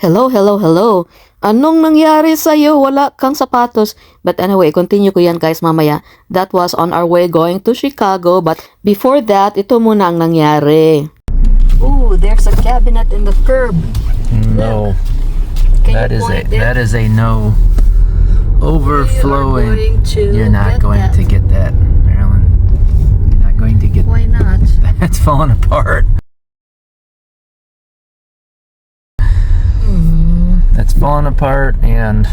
Hello, hello, hello. Anong nangyari sa'yo? Wala kang sapatos. But anyway, continue ko yan guys mamaya. That was on our way going to Chicago. But before that, ito muna ang nangyari. Ooh, there's a cabinet in the curb. No. Can That you point it? is a no. Overflowing. You're not going to get that, Marilyn. You're not going to get Why not? That's falling apart. That's falling apart, and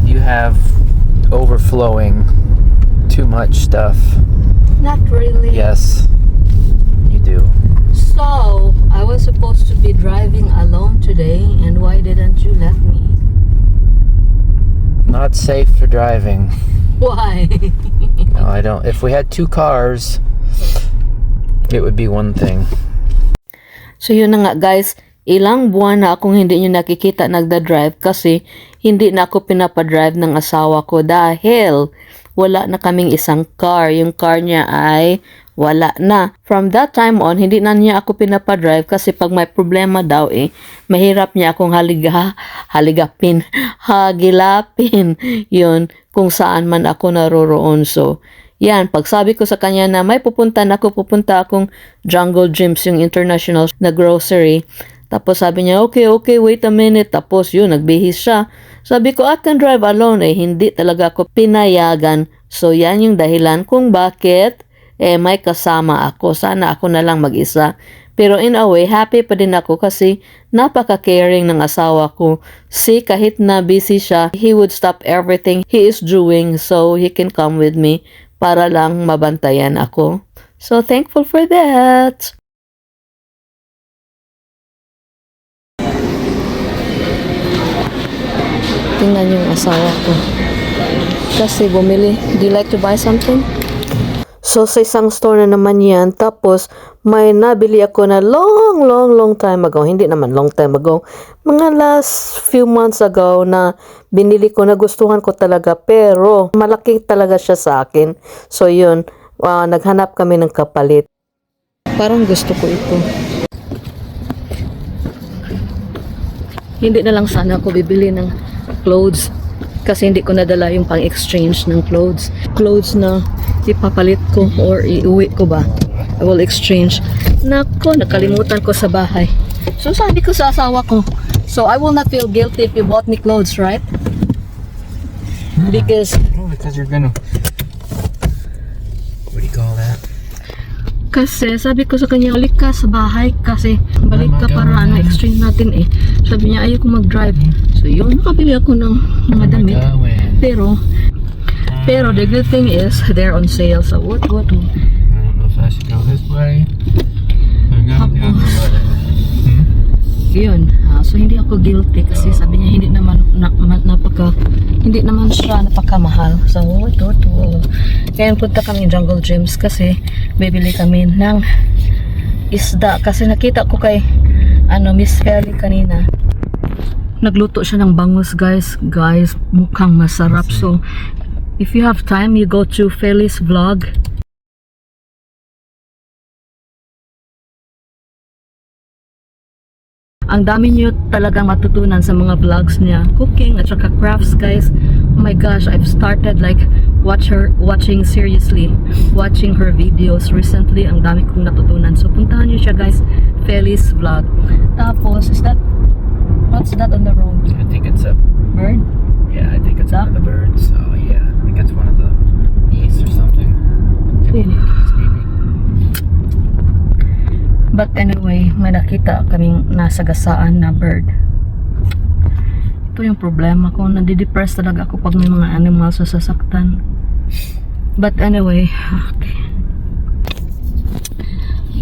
you have overflowing too much stuff. Not really. Yes, you do. So, I was supposed to be driving alone today, and why didn't you let me? Not safe for driving. Why? No, I don't. If we had two cars, it would be one thing. So yun na nga guys, ilang buwan na akong hindi nyo nakikita nagda-drive kasi hindi na ako pinapadrive ng asawa ko dahil wala na kaming isang car. Yung car niya ay wala na. From that time on, hindi na niya ako pinapadrive kasi pag may problema daw mahirap niya akong hagilapin yun kung saan man ako naroroon. So, yan, pag sabi ko sa kanya na may pupunta akong Jungle Gyms, yung international na grocery. Tapos sabi niya, okay, wait a minute. Tapos yun, nagbihis siya. Sabi ko, I can drive alone. Hindi talaga ako pinayagan. So yan yung dahilan kung bakit may kasama ako. Sana ako na lang mag-isa. Pero in a way, happy pa din ako kasi napaka-caring ng asawa ko. See, kahit na busy siya, he would stop everything he is doing so he can come with me para lang mabantayan ako. So, thankful for that. Tingnan yung asawa ko. Kasi bumili. Do you like to buy something? So, sa isang store na naman yan. Tapos, may nabili ako na long time ago. Hindi naman long time ago. Mga last few months ago na binili ko, nagustuhan ko talaga. Pero, malaki talaga siya sa akin. So, yun. Naghanap kami ng kapalit. Parang gusto ko ito. Hindi na lang sana ako bibili ng clothes. Kasi hindi ko nadala yung pang-exchange ng clothes. Clothes na ipapalit ko or iuwi ko ba. I will exchange. Nako, nakalimutan ko sa bahay. So sabi ko sa asawa ko, so I will not feel guilty if you bought me clothes, right? Because you're gonna... What do you call that? kasi sabi ko sa kanya, balik ka sa bahay kasi balik ka para exchange natin Sabi niya, ayaw ko mag-drive. So yun, nakabili ako ng mga damit. Pero the good thing is, they're on sale. So what? I don't know if I should go this way. Yun. So hindi ako guilty kasi sabi niya hindi naman siya napakamahal. So ito. Kaya punta kami Jungle Gyms kasi bibili kami ng isda kasi nakita ko kay Miss Feli kanina. Nagluto siya ng bangus guys, mukhang masarap. So if you have time, you go to Feli's vlog. Ang dami niyo talagang matutunan sa mga vlogs niya, cooking at saka crafts guys. Oh my gosh, I've started like watching her videos recently. Ang dami kong natutunan. So puntahan niyo siya guys, Feli's vlog. Tapos what's that on the road? I think it's a bird? Yeah, I think it's one of the birds. So yeah, I think it's one of the geese or something. But anyway, may nakita kaming nasa gasaan na bird. Ito yung problema ko. Nadidepress talaga ako pag may mga animals na sasaktan. But anyway, okay.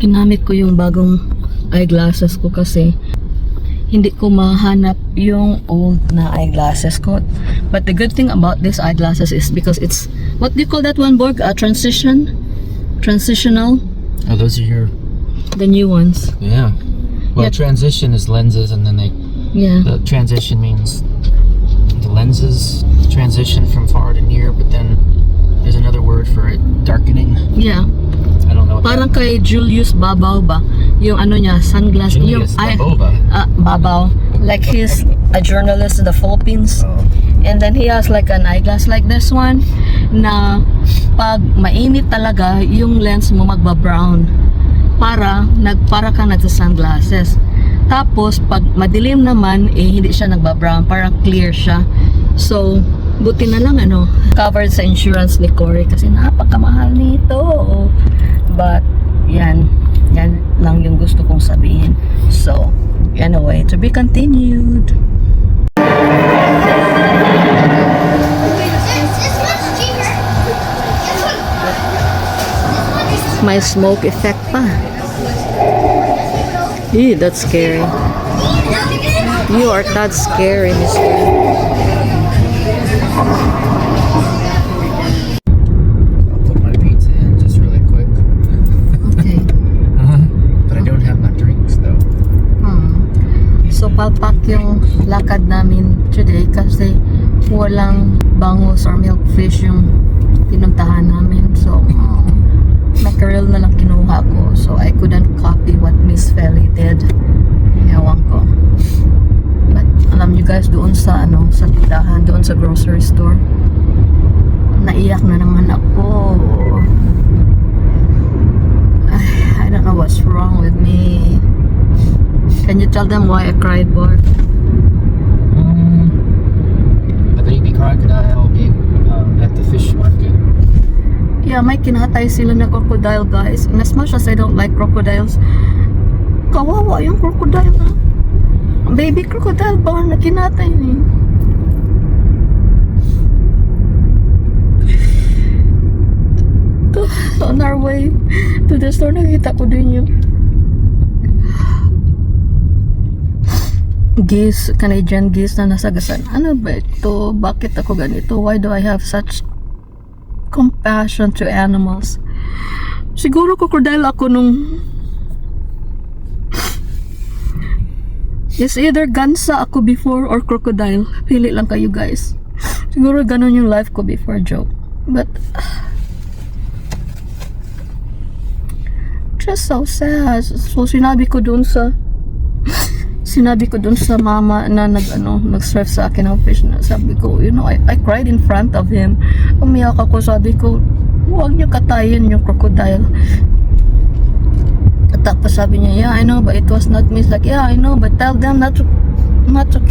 Ginamit ko yung bagong eyeglasses ko kasi hindi ko mahanap yung old na eyeglasses ko. But the good thing about this eyeglasses is because it's, what do you call that one, Borg? Transitional? Oh, those are your... The new ones. Yeah. Well, transition is lenses, and then the transition means the lenses transition from far to near, but then there's another word for it, darkening. Yeah. I don't know. Parang kay Julius Babaw ba? Yung niya, sunglass. Julius yung Babaw. Babaw. Like he's a journalist in the Philippines. Oh. And then he has like an eyeglass like this one na pag mainit talaga, yung lens mo magba-brown. Para ka nagsa-sunglasses. Tapos pag madilim naman, hindi siya nagba-brown, parang clear siya. So, buti na lang covered sa insurance ni Cory kasi napakamahal nito. But, yan lang yung gusto kong sabihin. So, anyway, to be continued. May smoke effect pa. Ew, that's scary. You are that scary, mister. I'll put my pizza in just really quick. Okay. But I don't have my drinks though. So, palpak yung lakad namin today kasi walang bangus or milkfish yung pinuntahan namin. So, mackerel na lang kinuha ko. So, I couldn't copy what Miss Feli did. Ewan ko. But, alam nyo guys, doon sa sa tindahan, doon sa grocery store, naiyak na naman ako. I don't know what's wrong with me. Can you tell them why I cried, Bart? The baby crocodile at the fish market. Yeah, may kinatay sila na crocodile, guys. And as much as I don't like crocodiles, kawawa yung crocodile na. Baby crocodile ba na kinatay niya? On our way to the store, nakita ko din yung geese, Canadian geese na nasagasan. Ano ba ito? Bakit ako ganito? Why do I have such compassion to animals? Siguro crocodile ako nung it's either gansa ako before or crocodile. Pili lang kayo guys. Siguro ganun yung life ko before, joke. But just so sad. So sinabi ko dun sa mama na nag-serve sa akin ng fish na sabi ko, I cried in front of him. Umiyak ako, sabi ko, huwag niyo katayin yung crocodile. At tapos sabi niya, yeah, I know, but it was not me. It's like, yeah, I know, but tell them not to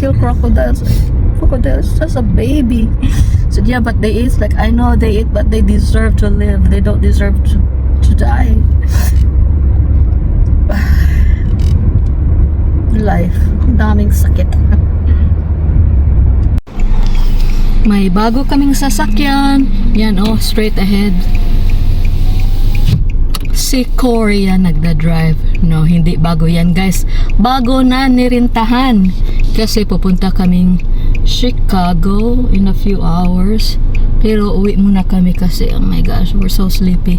kill crocodiles. Crocodile is just a baby. I said, yeah, but they eat. Like, I know they eat, but they deserve to live. They don't deserve to die. Life. Ang daming sakit. May bago kaming sasakyan. Yan straight ahead. Si Cory yan nagda-drive. No, hindi bago yan guys. Bago na nirintahan. Kasi pupunta kaming Chicago in a few hours. Pero uwi muna kami kasi oh my gosh, we're so sleepy.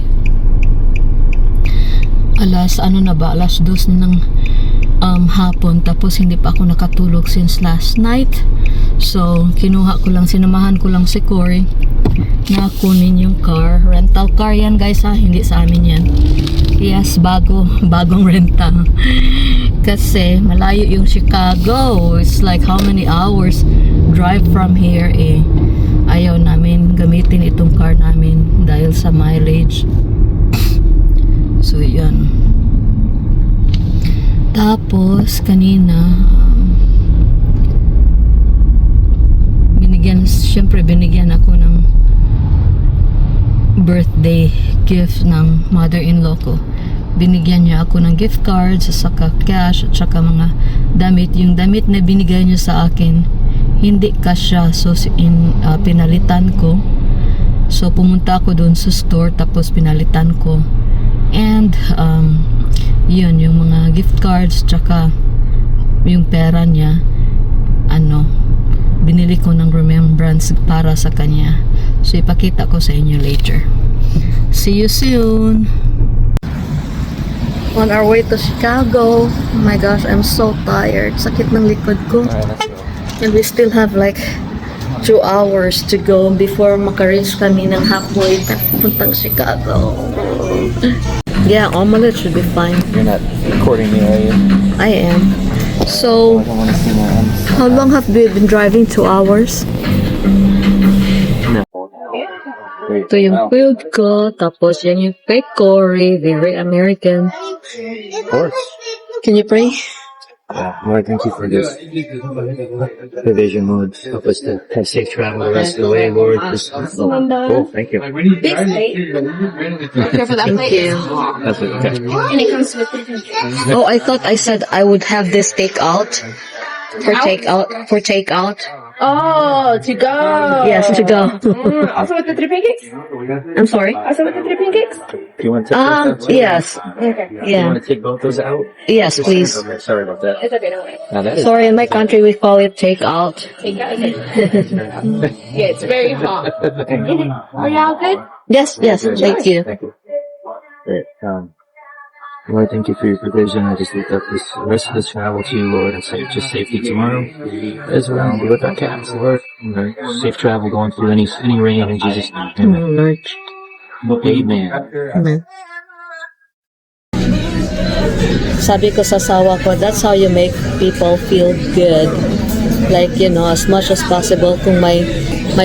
Alas 2 ng hapon, tapos hindi pa ako nakatulog since last night. So sinamahan ko lang si Cory na kunin yung car. Rental car yan guys ha, hindi sa amin yan. Yes, bagong renta. Kasi malayo yung Chicago. It's like how many hours drive from here ayaw namin gamitin itong car namin dahil sa mileage. So yan. Tapos kanina binigyan ako ng birthday gift ng mother-in-law ko. Binigyan niya ako ng gift cards, saka cash, at saka mga damit. Yung damit na binigay niya sa akin hindi kasya, so pinalitan ko. So pumunta ako doon sa store, tapos pinalitan ko. And yun, yung mga gift cards tsaka yung pera niya binili ko ng remembrance para sa kanya. So ipakita ko sa inyo later. See you soon. On our way to Chicago. Oh my gosh, I'm so tired. Sakit ng likod ko. Alright, let's go. And we still have like 2 hours to go before makareach kami ng halfway puntang Chicago. Yeah, omelette should be fine. You're not recording me, are you? I am. So, I don't want to see my hands. how long have we been driving? 2 hours? Wait. Ito yung field ko, tapos yan yung fake Cory, very American. Of course. Can you pray? Lord, thank you for this provision, Lord. Help us to have safe travel the rest of the way, Lord. Oh, thank you. Careful that plate. That's it. Okay. And it comes with it. Oh, I thought I said I would have this takeout. For takeout. Oh, to go. Yes, to go. Also with the 3 pancakes? I'm sorry. Also with the 3 pancakes? Do you want to take those out too? Yes. Okay. You Yeah. want to take both those out? Yes, please. Okay, sorry about that. It's okay, don't worry. Now that is Sorry, in my country we call it takeout. Take that. Yeah, it's very hot. Are y'all good? Yes, thank you. Thank you. Great. Lord, thank you for your provision. I just lift up this the rest of this travel to you, Lord, and say just safety tomorrow. As well, be with our cats, Lord. Safe travel going through any rain in Jesus' name. Amen. Lord. Amen. Amen. Sabi ko sa asawa ko, that's how you make people feel good. Like, you know, as much as possible, kung may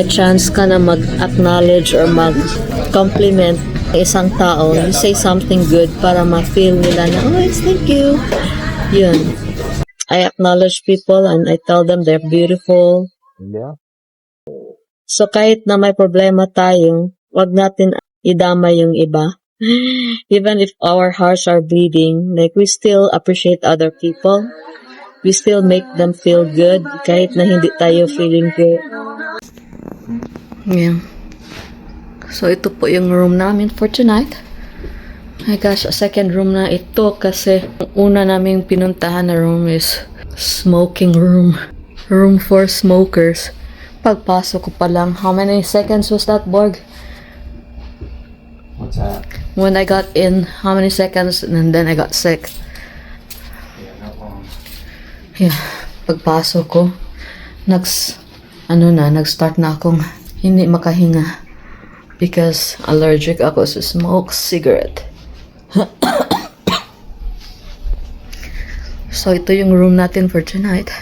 chance ka na mag-acknowledge or mag-compliment isang tao, you say something good para ma-feel nila na, oh, it's thank you. Yun. I acknowledge people and I tell them they're beautiful. Yeah. So kahit na may problema tayo, wag natin idama yung iba. Even if our hearts are bleeding, like we still appreciate other people. We still make them feel good kahit na hindi tayo feeling good. Yeah. So ito po yung room namin for tonight. My gosh, a second room na ito kasi ang una naming pinuntahan na room is smoking room. Room for smokers. Pagpasok ko pa lang, how many seconds was that, Borg? What's that? When I got in, how many seconds, and then I got sick. Yeah, pagpasok ko, nag-start na akong hindi makahinga because allergic ako sa smoke cigarette. So ito yung room natin for tonight.